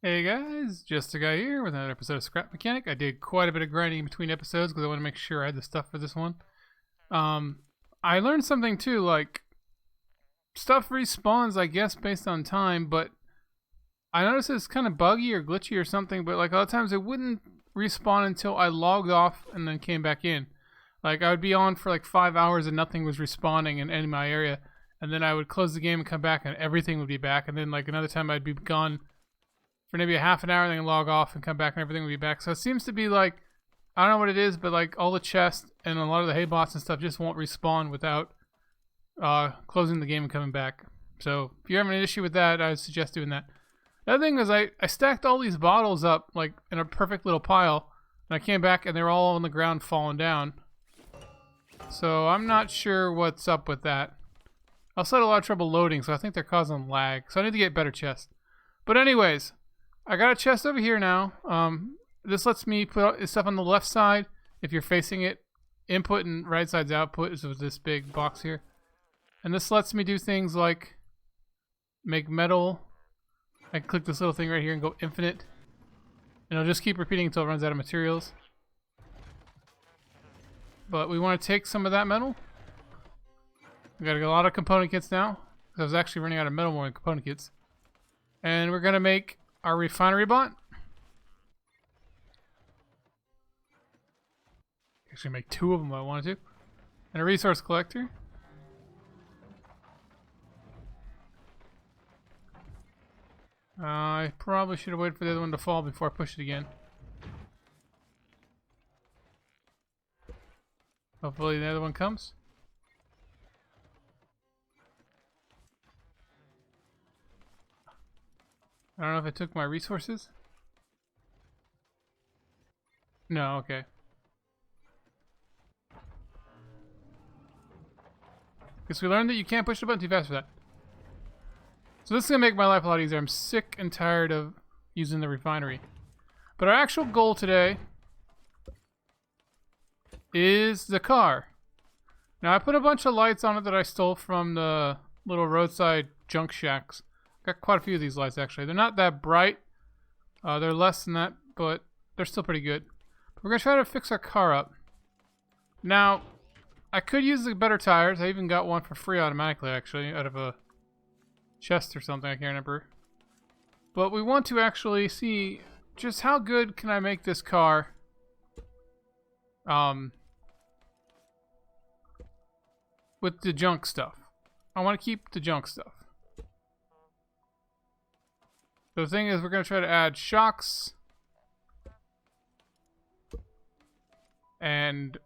Hey guys, Just a Guy here with another episode of Scrap Mechanic. I did quite a bit of grinding between episodes because I want to make sure I had the stuff for this one. I learned something too, like stuff respawns, I guess, based on time, but I noticed it's kind of buggy or glitchy or something, but like a lot of times it wouldn't respawn until I logged off and then came back in. Like I would be on for like 5 hours and nothing was respawning in my area, and then I would close the game and come back and everything would be back, and then like another time I'd be gone for maybe a half an hour and then log off and come back and everything will be back. So it seems to be like, I don't know what it is, but like all the chests and a lot of the hay bots and stuff just won't respawn without closing the game and coming back. So if you're having an issue with that, I would suggest doing that. The other thing is I stacked all these bottles up like in a perfect little pile, and I came back and they're all on the ground falling down. So I'm not sure what's up with that. I also had a lot of trouble loading, so I think they're causing lag. So I need to get better chests. But anyways, I got a chest over here now. This lets me put stuff on the left side if you're facing it. Input and right side's output is with this big box here. And this lets me do things like make metal. I can click this little thing right here and go infinite. And it'll just keep repeating until it runs out of materials. But we want to take some of that metal. We got a lot of component kits now. I was actually running out of metal more than component kits. And we're going to make our refinery bot. Actually make 2 of them if I wanted to. And a resource collector. I probably should have waited for the other one to fall before I push it again. Hopefully the other one comes. I don't know if I took my resources. No, okay. Guess we learned that you can't push the button too fast for that. So this is going to make my life a lot easier. I'm sick and tired of using the refinery. But our actual goal today is the car. Now I put a bunch of lights on it that I stole from the little roadside junk shacks. Got quite a few of these lights actually. They're not that bright. They're less than that, but they're still pretty good. But we're going to try to fix our car up. Now, I could use the better tires. I even got one for free automatically actually out of a chest or something. I can't remember. But we want to actually see just how good can I make this car with the junk stuff. I want to keep the junk stuff. The thing is, we're going to try to add shocks and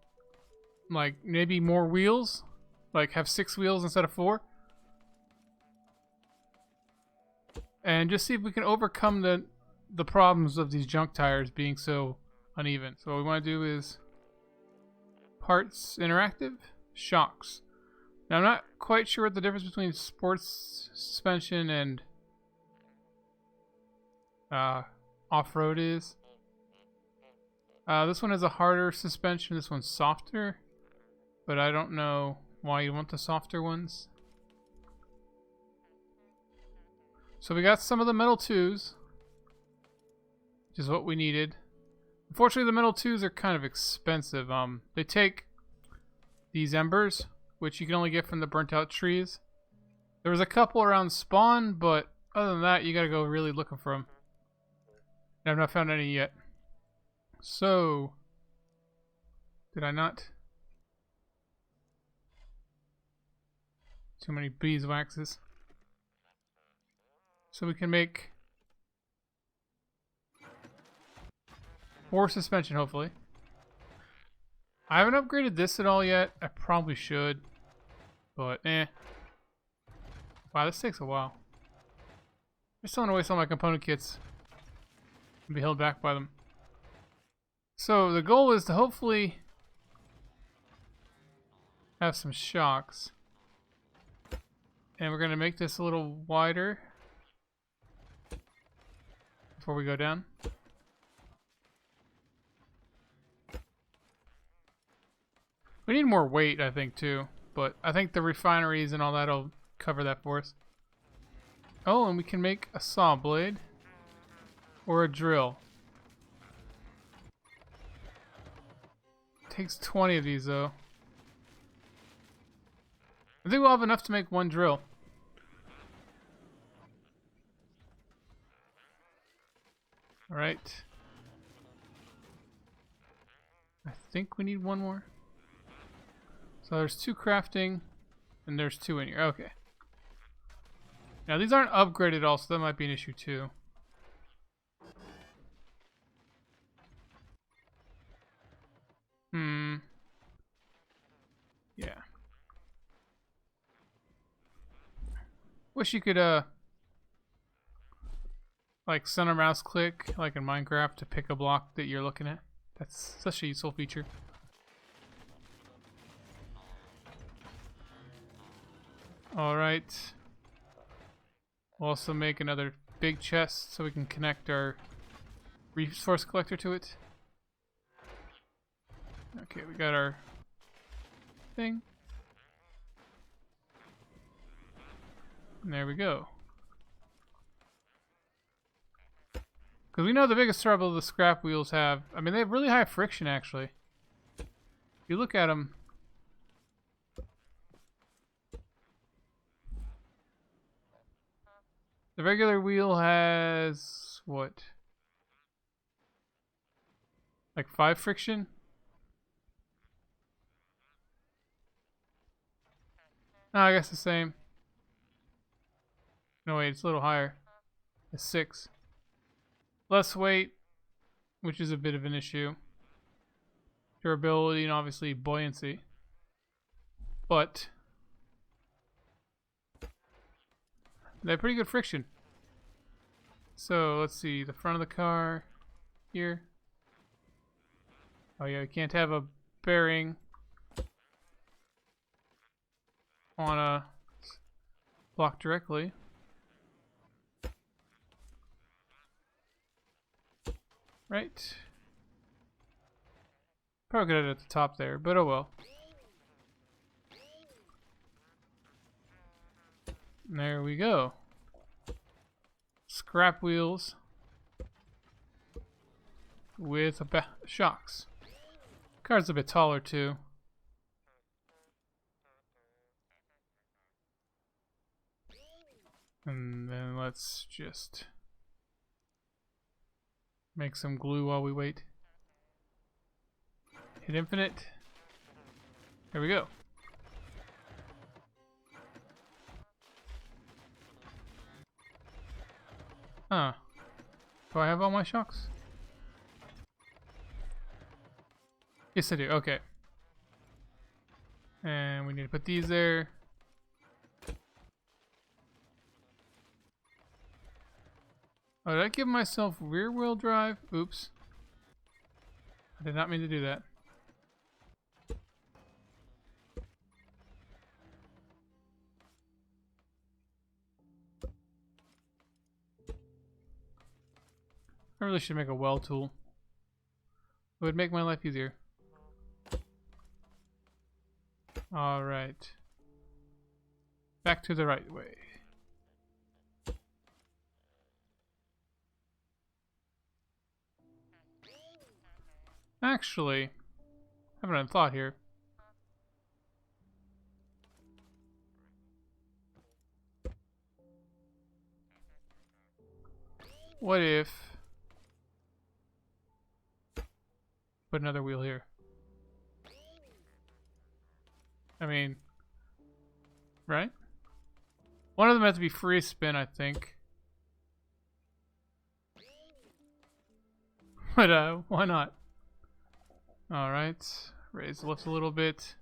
like maybe more wheels, like have 6 wheels instead of 4, and just see if we can overcome the problems of these junk tires being so uneven. So what we want to do is parts interactive shocks. Now I'm not quite sure what the difference between sports suspension and off-road is. This one has a harder suspension, this one's softer, but I don't know why you want the softer ones. So we got some of the metal 2s, which is what we needed. Unfortunately the metal 2s are kind of expensive. They take these embers, which you can only get from the burnt out trees. There was a couple around spawn, but other than that you gotta go really looking for them. I've not found any yet. So, did I not? Too many beeswaxes. So we can make 4 suspension, hopefully. I haven't upgraded this at all yet. I probably should, but eh. Wow, this takes a while. I just don't want to waste all my component kits and be held back by them. So the goal is to hopefully have some shocks. And we're going to make this a little wider before we go down. We need more weight, I think, too. But I think the refineries and all that will cover that for us. Oh, and we can make a saw blade. or a drill. Takes 20 of these though. I think we'll have enough to make one drill. Alright. I think we need one more. So there's 2 crafting, and there's 2 in here. Okay. Now these aren't upgraded at all, so that might be an issue too. Yeah. Wish you could like center mouse click like in Minecraft to pick a block that you're looking at. That's such a useful feature. Alright. We'll also make another big chest so we can connect our resource collector to it. Okay, we got our thing. And there we go. Because we know the biggest trouble the scrap wheels have. I mean, they have really high friction, actually. If you look at them, the regular wheel has what? Like 5 friction? No, I guess the same. No, wait, it's a little higher. It's 6. Less weight, which is a bit of an issue. Durability and obviously buoyancy. But they have pretty good friction. So let's see, the front of the car here. Oh yeah, we can't have a bearing on a block directly. Right. Probably got it at the top there, but oh well. There we go. Scrap wheels with shocks. Car's a bit taller too. And then let's just make some glue while we wait. Hit infinite. There we go. Huh. Do I have all my shocks? Yes, I do. Okay. And we need to put these there. Oh, did I give myself rear wheel drive? Oops. I did not mean to do that. I really should make a well tool. It would make my life easier. Alright. Back to the right way. Actually, I haven't had thought here. What if put another wheel here? I mean, right? One of them has to be free spin, I think. But why not? Alright, raise the lift a little bit.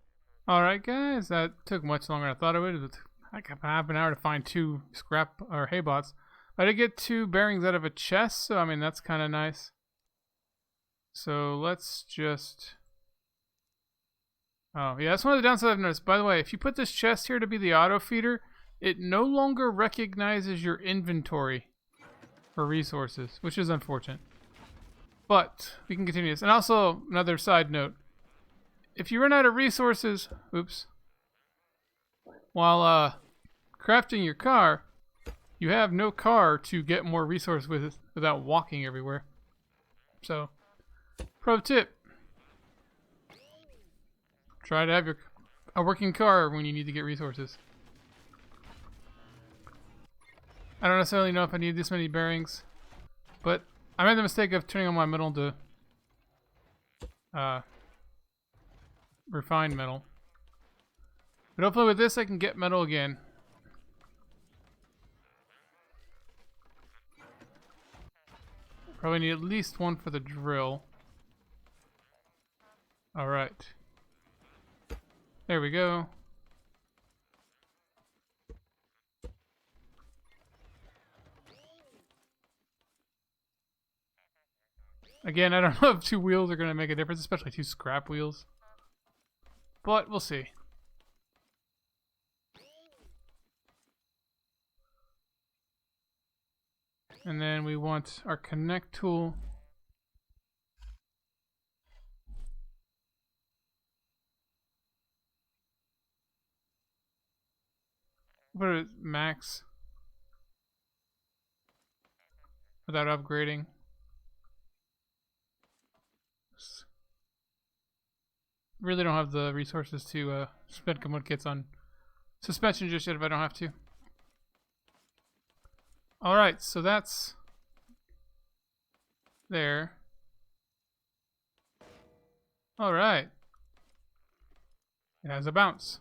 Alright guys, that took much longer than I thought it would. It took like half an hour to find 2 scrap or hay bots. I did get 2 bearings out of a chest, so I mean that's kind of nice. So let's just... Oh yeah, that's one of the downsides I've noticed. By the way, if you put this chest here to be the auto feeder, it no longer recognizes your inventory for resources, which is unfortunate. But we can continue this. And also, another side note. If you run out of resources, oops, while crafting your car, you have no car to get more resource with without walking everywhere. So, pro tip. Try to have a working car when you need to get resources. I don't necessarily know if I need this many bearings, but I made the mistake of turning on my metal to refined metal. But hopefully with this I can get metal again. Probably need at least one for the drill. Alright. There we go. Again, I don't know if 2 wheels are going to make a difference, especially 2 scrap wheels. But we'll see. And then we want our connect tool. Put it at max without upgrading. Really don't have the resources to spend commode kits on suspension just yet if I don't have to. Alright, so that's there. Alright. It has a bounce.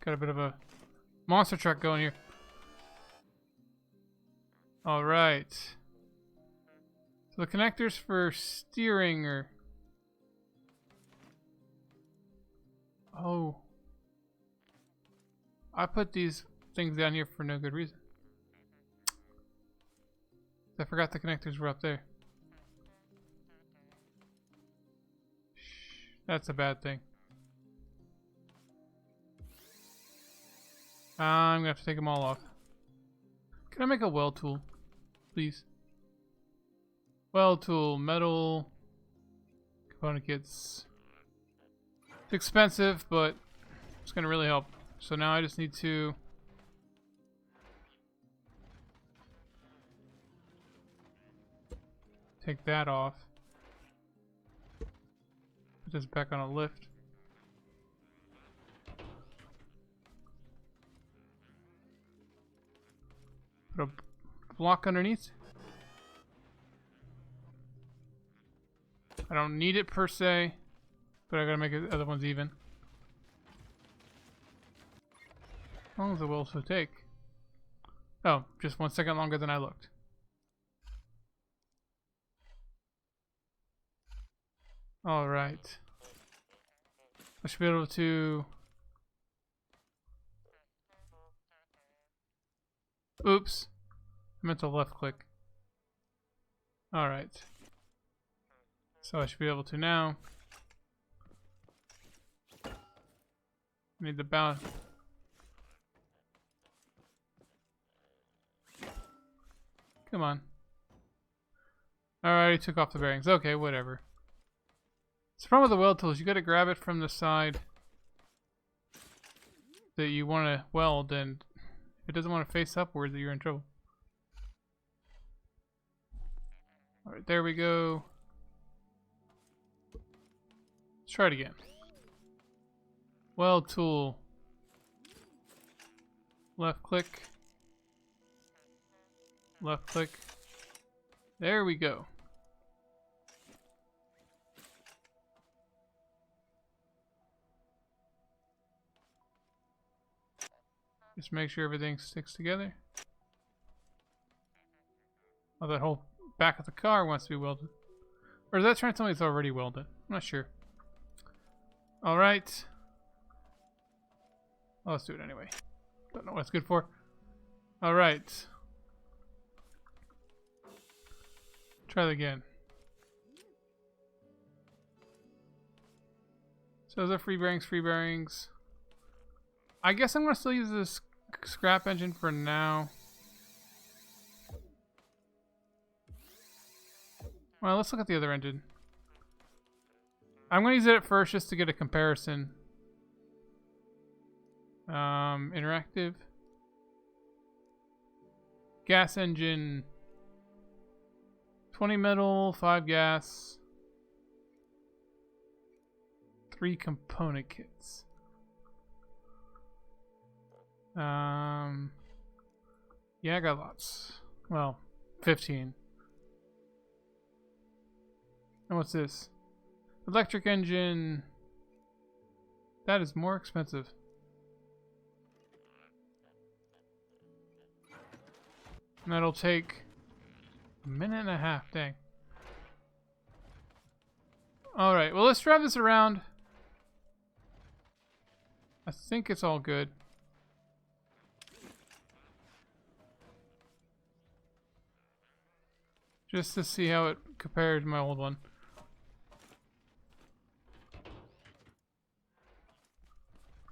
Got a bit of a monster truck going here. Alright. So the connectors for steering are... Oh. I put these things down here for no good reason. I forgot the connectors were up there. That's a bad thing. I'm gonna have to take them all off. Can I make a weld tool, please? Weld tool, metal, component kits. It's expensive, but it's gonna really help. So now I just need to take that off. Put this back on a lift. Put a block underneath. I don't need it per se, but I gotta make the other ones even. How long does the weld take? Oh, just 1 second longer than I looked. Alright. I should be able to... Oops. I meant to left click. Alright. So I should be able to now. Need the balance. Come on. Alright, took off the bearings. Okay, whatever. So the problem with the weld tool is you gotta grab it from the side that you want to weld, and if it doesn't want to face upwards, you're in trouble. Alright, there we go. Let's try it again. Weld tool. Left click. Left click. There we go. Just make sure everything sticks together. Oh, that whole back of the car wants to be welded. Or is that trying to tell me it's already welded? I'm not sure. Alright. Well, let's do it anyway. Don't know what it's good for. Alright. Try that again. So those are free bearings, free bearings. I guess I'm going to still use this scrap engine for now. Well, let's look at the other engine. I'm going to use it at first just to get a comparison. Interactive. Gas engine. 20 metal, 5 gas. 3 component kits. Yeah, I got lots. Well, 15. And what's this? Electric engine. That is more expensive. And that'll take a minute and a half, dang. Alright, well let's drive this around. I think it's all good. Just to see how it compared to my old one.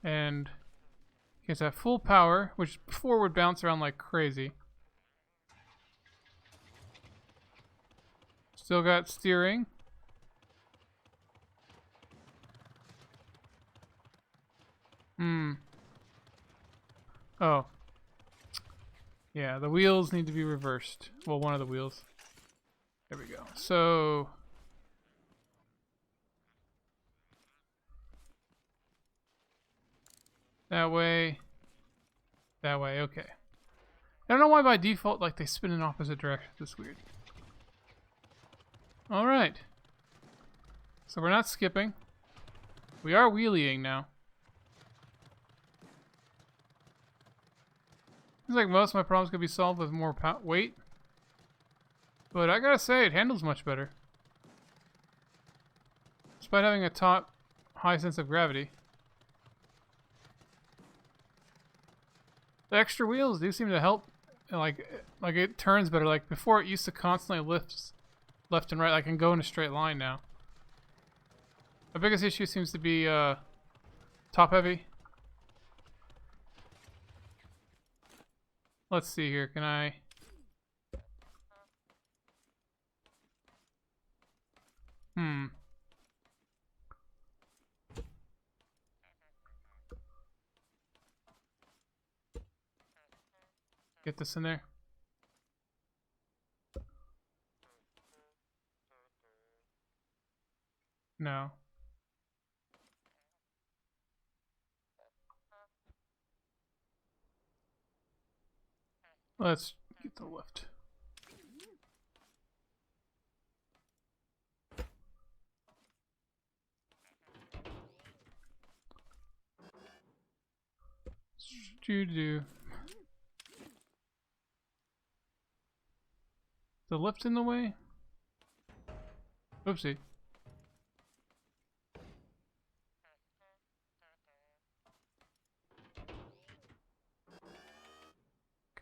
And it's at full power, which before would bounce around like crazy. Still got steering. Oh. Yeah, the wheels need to be reversed. Well, one of the wheels. There we go. So that way, okay. I don't know why by default, like, they spin in opposite directions. That's weird. Alright. So we're not skipping. We are wheeling now. Seems like most of my problems could be solved with more weight. But I gotta say, it handles much better. Despite having a top high sense of gravity. The extra wheels do seem to help. Like it turns better. Like before, it used to constantly lift left and right. I can go in a straight line now. My biggest issue seems to be top heavy. Let's see here. Can I? Get this in there. No. Let's get the lift. Do the lift in the way? Oopsie.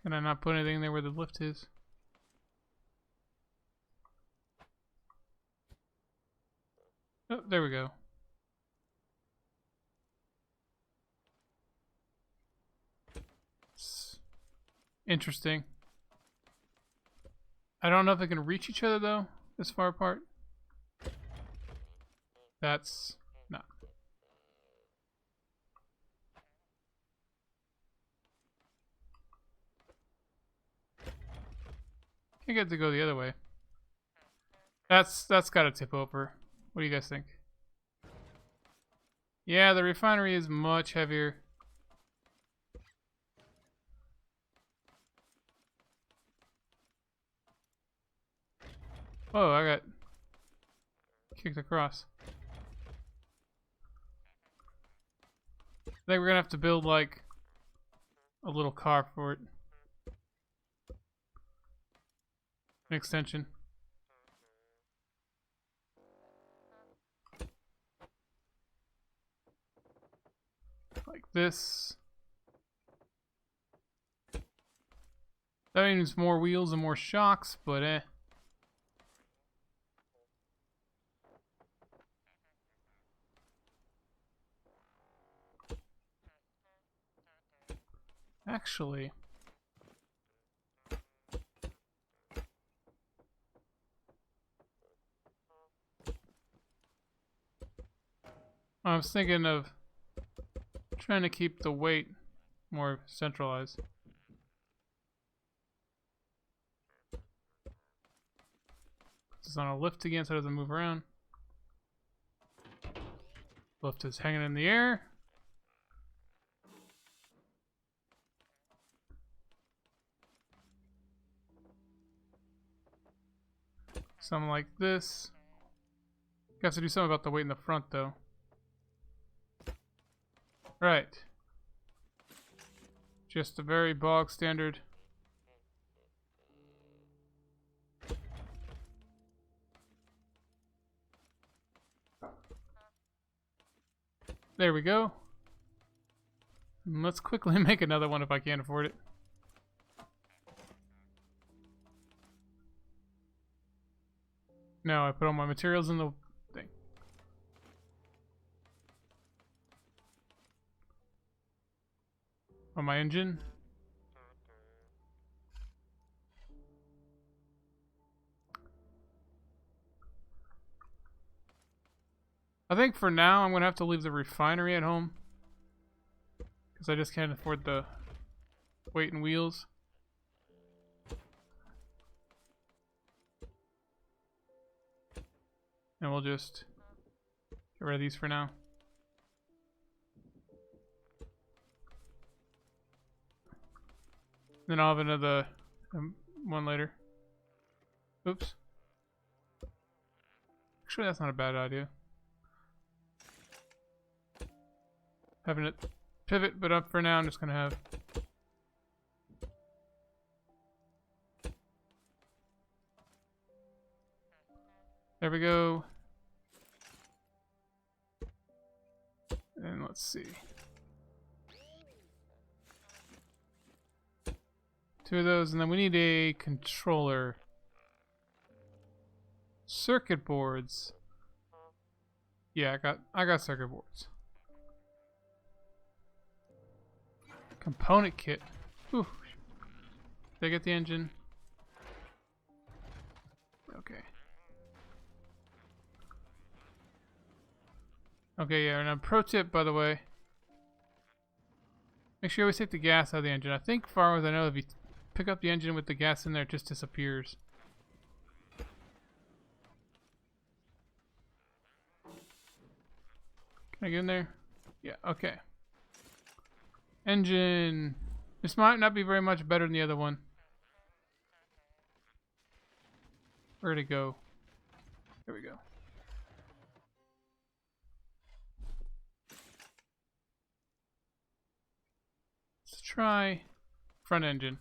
Can I not put anything there where the lift is? Oh, there we go. It's interesting. I don't know if they can reach each other though, this far apart. That's not. Can't get it to go the other way. That's gotta tip over. What do you guys think? Yeah, the refinery is much heavier. Oh, I got kicked across. I think we're gonna have to build like a little car for it. An extension. Like this. That means more wheels and more shocks, but eh. Actually, I was thinking of trying to keep the weight more centralized. Put this on a lift again so it doesn't move around. Lift is hanging in the air. Something like this. You have to do something about the weight in the front, though. Right. Just a very bog standard. There we go. And let's quickly make another one if I can't afford it. No, I put all my materials in the thing. On my engine. I think for now I'm going to have to leave the refinery at home. Because I just can't afford the weight and wheels. And we'll just get rid of these for now. Then I'll have another one later. Oops. Actually, that's not a bad idea. Having it pivot, but up for now, I'm just going to have... There we go. And let's see. 2 of those, and then we need a controller. Circuit boards. Yeah, I got circuit boards. Component kit. Whew. Did I get the engine? Okay. Okay, yeah, and a pro tip, by the way. Make sure you always take the gas out of the engine. I think, far as I know, if you pick up the engine with the gas in there, it just disappears. Can I get in there? Yeah, okay. Engine. This might not be very much better than the other one. Where'd it go? There we go. Let's try front engine.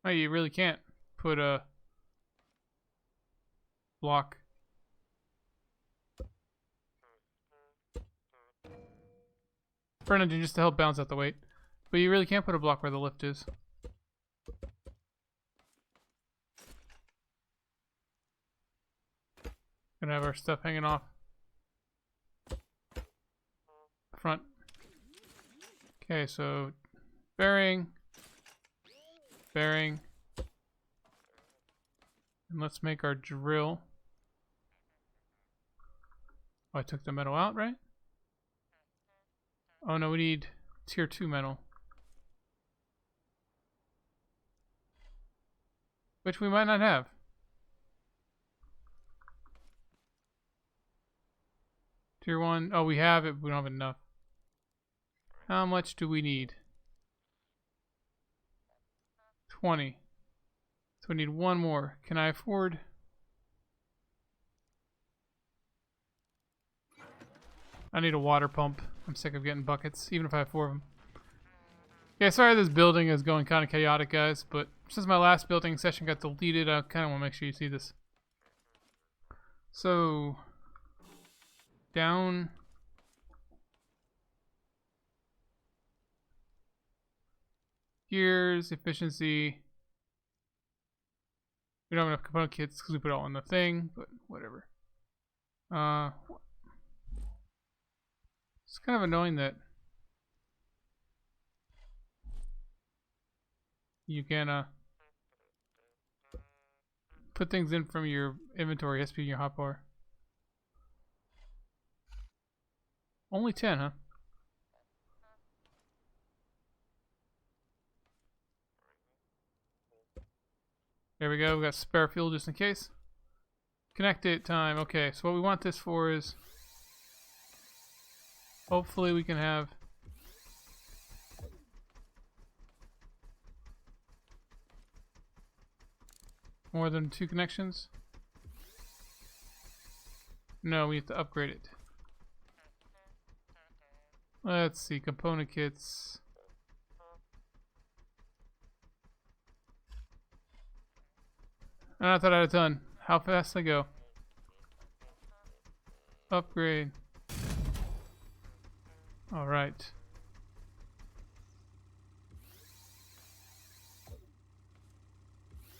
Oh, you really can't put a block. Front engine just to help balance out the weight. But you really can't put a block where the lift is. Gonna have our stuff hanging off front. Okay, so bearing, bearing, and let's make our drill. Oh, I took the metal out, right? Oh no, we need tier 2 metal, which we might not have. Tier 1, oh, we have it, but we don't have enough. How much do we need? 20. So we need one more. Can I afford? I need a water pump. I'm sick of getting buckets, even if I have 4 of them. Yeah, sorry this building is going kind of chaotic, guys, but since my last building session got deleted, I kind of want to make sure you see this. So, down. Gears, efficiency. We don't have enough component kits because we put it all in the thing, but whatever. It's kind of annoying that you can put things in from your inventory. It has to be in your hotbar. Only 10, huh? There we go. We got spare fuel just in case. Connect it time. Okay, so what we want this for is hopefully we can have more than 2 connections. No, we have to upgrade it. Let's see, component kits. I thought I had a ton. How fast I go? Upgrade. Alright.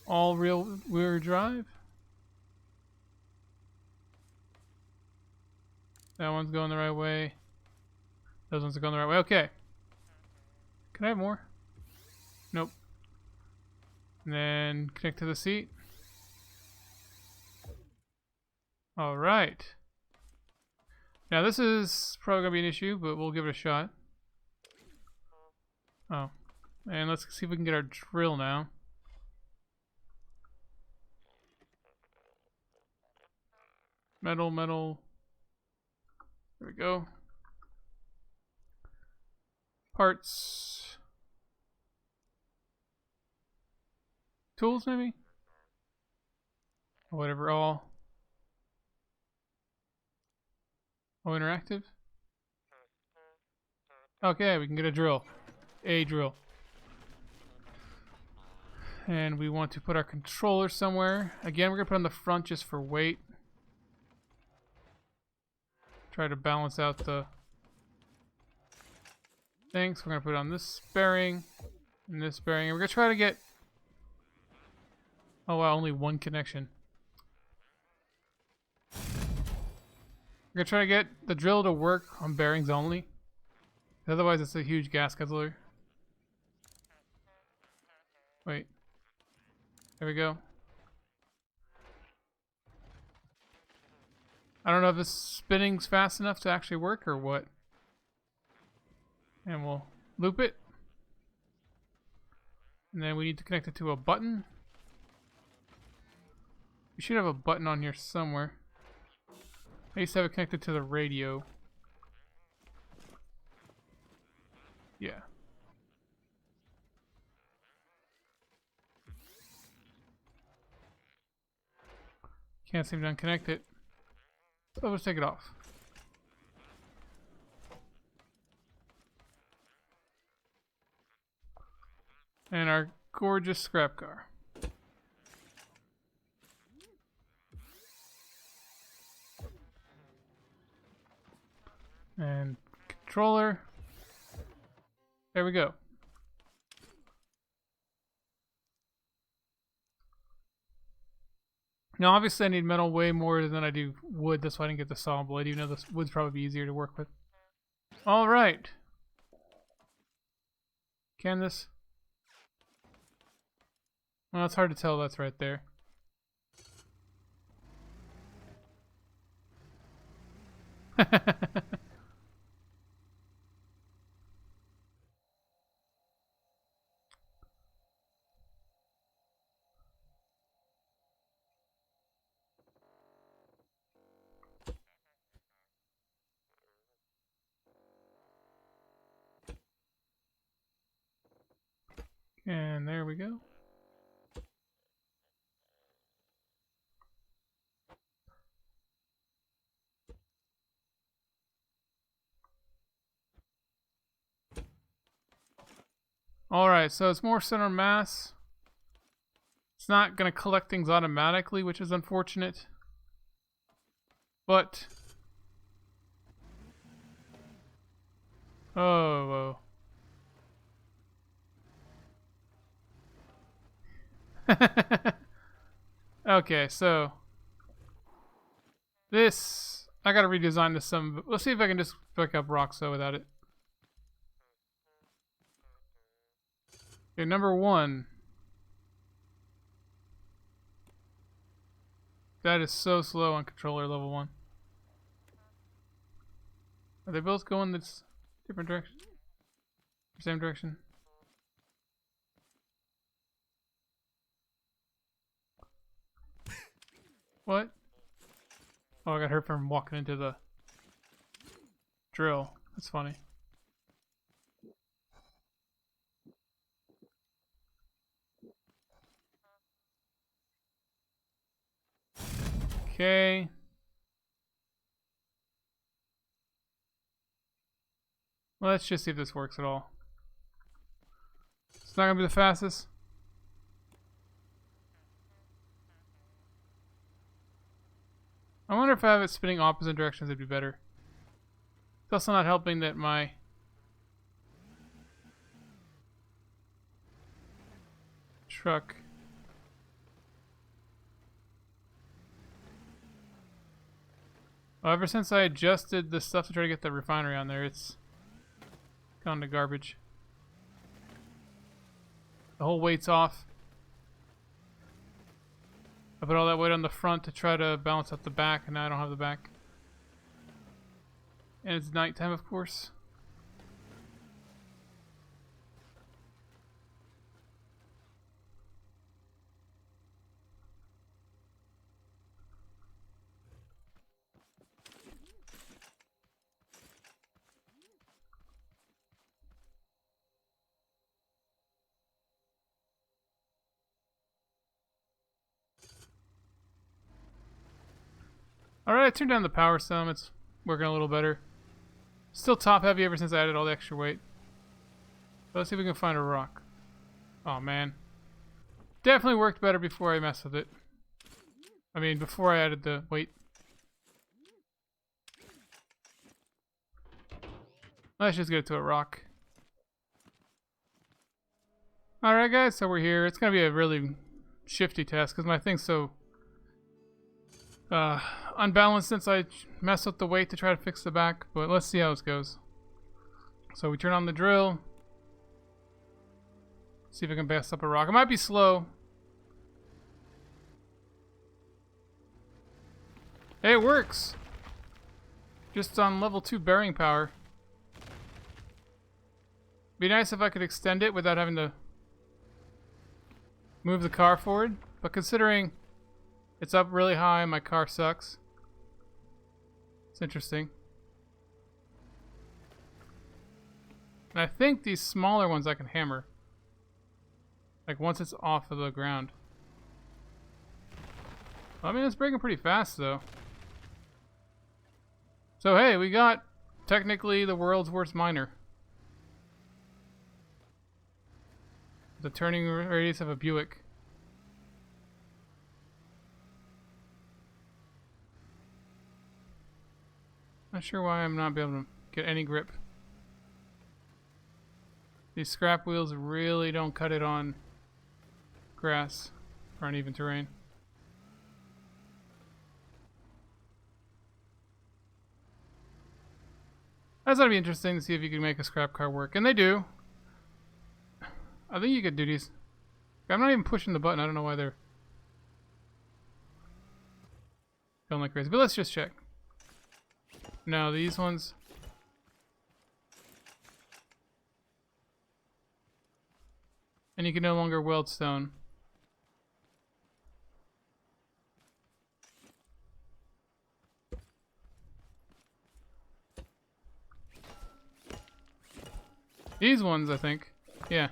All rear drive. That one's going the right way. Those ones are going the right way. Okay. Can I have more? Nope. And then connect to the seat. Alright. Now this is probably going to be an issue, but we'll give it a shot. Oh. And let's see if we can get our drill now. Metal, metal. There we go. Parts. Tools, maybe? Or whatever, all. Oh, interactive? Okay, we can get a drill. A drill. And we want to put our controller somewhere. Again, we're going to put on the front just for weight. Try to balance out the things. We're going to put it on this bearing and this bearing. And we're going to try to get... Oh wow, only 1 connection. We're going to try to get the drill to work on bearings only. Otherwise it's a huge gas guzzler. Wait. There we go. I don't know if this spinning's fast enough to actually work or what. And we'll loop it. And then we need to connect it to a button. We should have a button on here somewhere. I used to have it connected to the radio. Yeah. Can't seem to unconnect it. So let's take it off. And our gorgeous scrap car. And controller. There we go. Now obviously I need metal way more than I do wood. That's why I didn't get the saw blade, even though this wood's probably easier to work with. Alright. Can this? Well, it's hard to tell that's right there. And there we go. Alright, so it's more center mass. It's not going to collect things automatically, which is unfortunate. But... Oh, whoa. Okay, so... This... I gotta redesign this some... Let's see if I can just pick up Roxo without it. Okay, number 1. That is so slow on controller level 1. Are they both going this different direction? Same direction? What? Oh, I got hurt from walking into the drill. That's funny. Okay. Well, let's just see if this works at all. It's not gonna be the fastest. I wonder if I have it spinning opposite directions, it'd be better. It's also not helping that my truck ever since I adjusted the stuff to try to get the refinery on there, it's gone to garbage. The whole weight's off. I put all that weight on the front to try to balance out the back, and now I don't have the back. And it's nighttime, of course. Alright, I turned down the power some. It's working a little better. Still top heavy ever since I added all the extra weight. But let's see if we can find a rock. Oh man. Definitely worked better before I messed with it. I mean, before I added the weight. Let's just get it to a rock. Alright guys, so we're here. It's going to be a really shifty test because my thing's so unbalanced since I messed with the weight to try to fix the back, but let's see how this goes. So we turn on the drill. See if I can bust up a rock. It might be slow. Hey, it works! Just on level 2 bearing power. Be nice if I could extend it without having to move the car forward, but considering it's up really high and my car sucks, it's interesting. And I think these smaller ones I can hammer. Like once it's off of the ground. I mean, it's breaking pretty fast though. So hey, we got technically the world's worst miner. The turning radius of a Buick. Not sure why I'm not able to get any grip. These scrap wheels really don't cut it on grass or uneven terrain. That's gonna be interesting to see if you can make a scrap car work, and they do. I think you could do these. I'm not even pushing the button. I don't know why they're going like crazy, but let's just check. No, these ones. And you can no longer weld stone. These ones, I think. Yeah.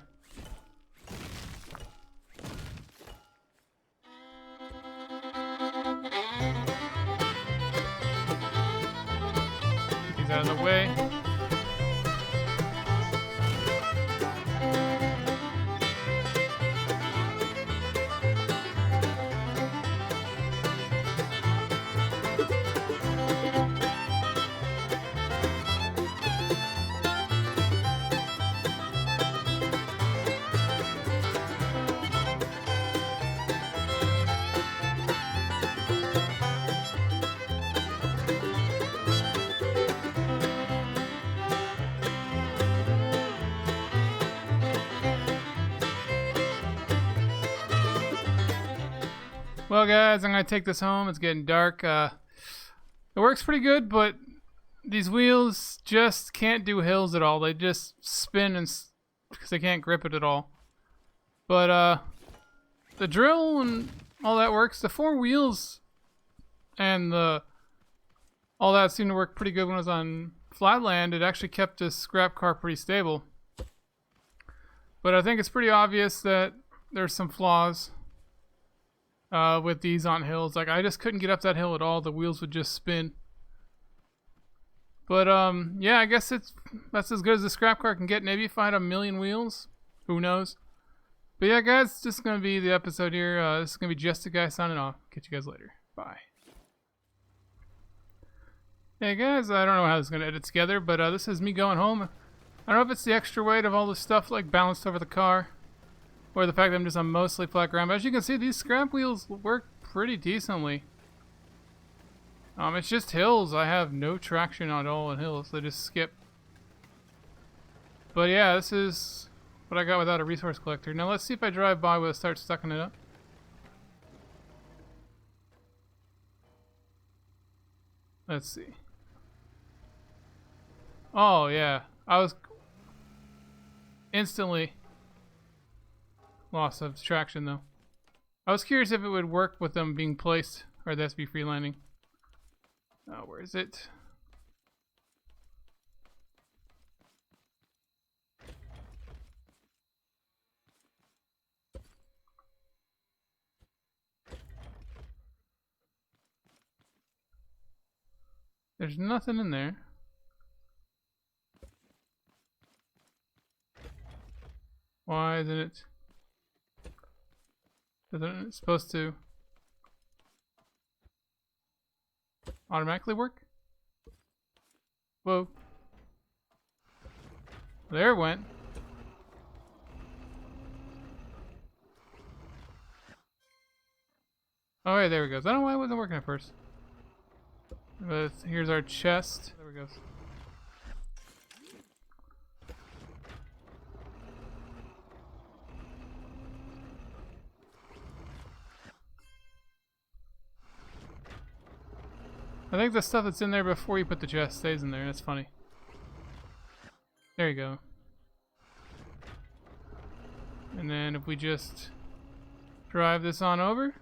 He's out of the way. Well guys, I'm going to take this home. It's getting dark. It works pretty good, but these wheels just can't do hills at all. They just spin because they can't grip it at all. But the drill and all that works. The four wheels and all that seemed to work pretty good when I was on flatland. It actually kept this scrap car pretty stable. But I think it's pretty obvious that there's some flaws with these on hills. Like, I just couldn't get up that hill at all. The wheels would just spin. But yeah, I guess that's as good as the scrap car can get. Maybe if I had 1,000,000 wheels, who knows? But yeah, guys, this is gonna be the episode here. This is gonna be just a guy signing off. Catch you guys later. Bye. Hey guys, I don't know how this is gonna edit together, but this is me going home. I don't know if it's the extra weight of all this stuff like balanced over the car, or the fact that I'm just on mostly flat ground. But as you can see, these scrap wheels work pretty decently. It's just hills. I have no traction at all in hills. They just skip. But yeah, this is what I got without a resource collector. Now let's see if I drive by will it start sucking it up. Let's see. Oh yeah, I was instantly loss of traction though. I was curious if it would work with them being placed, or that's be free landing. Oh, where is it? There's nothing in there. Why isn't it? Isn't it supposed to automatically work? Whoa. There it went. Oh, yeah, there it goes. I don't know why it wasn't working at first. But here's our chest. There we go. I think the stuff that's in there before you put the chest stays in there. That's funny. There you go. And then if we just drive this on over.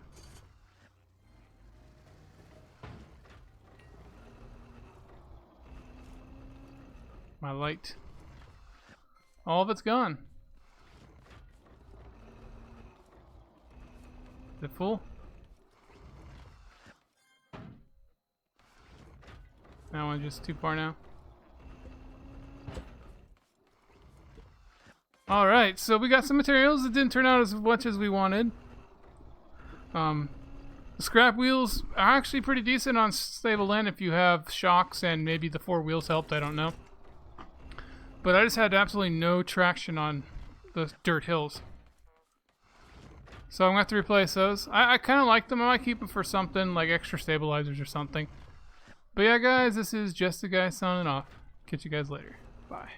My light. All of it's gone. Is it full? That one's just too far now. Alright, so we got some materials. It didn't turn out as much as we wanted. The scrap wheels are actually pretty decent on stable land if you have shocks and maybe the four wheels helped, I don't know. But I just had absolutely no traction on the dirt hills. So I'm going to have to replace those. I kind of like them. I might keep them for something like extra stabilizers or something. But yeah, guys, this is just a guy signing off. Catch you guys later. Bye.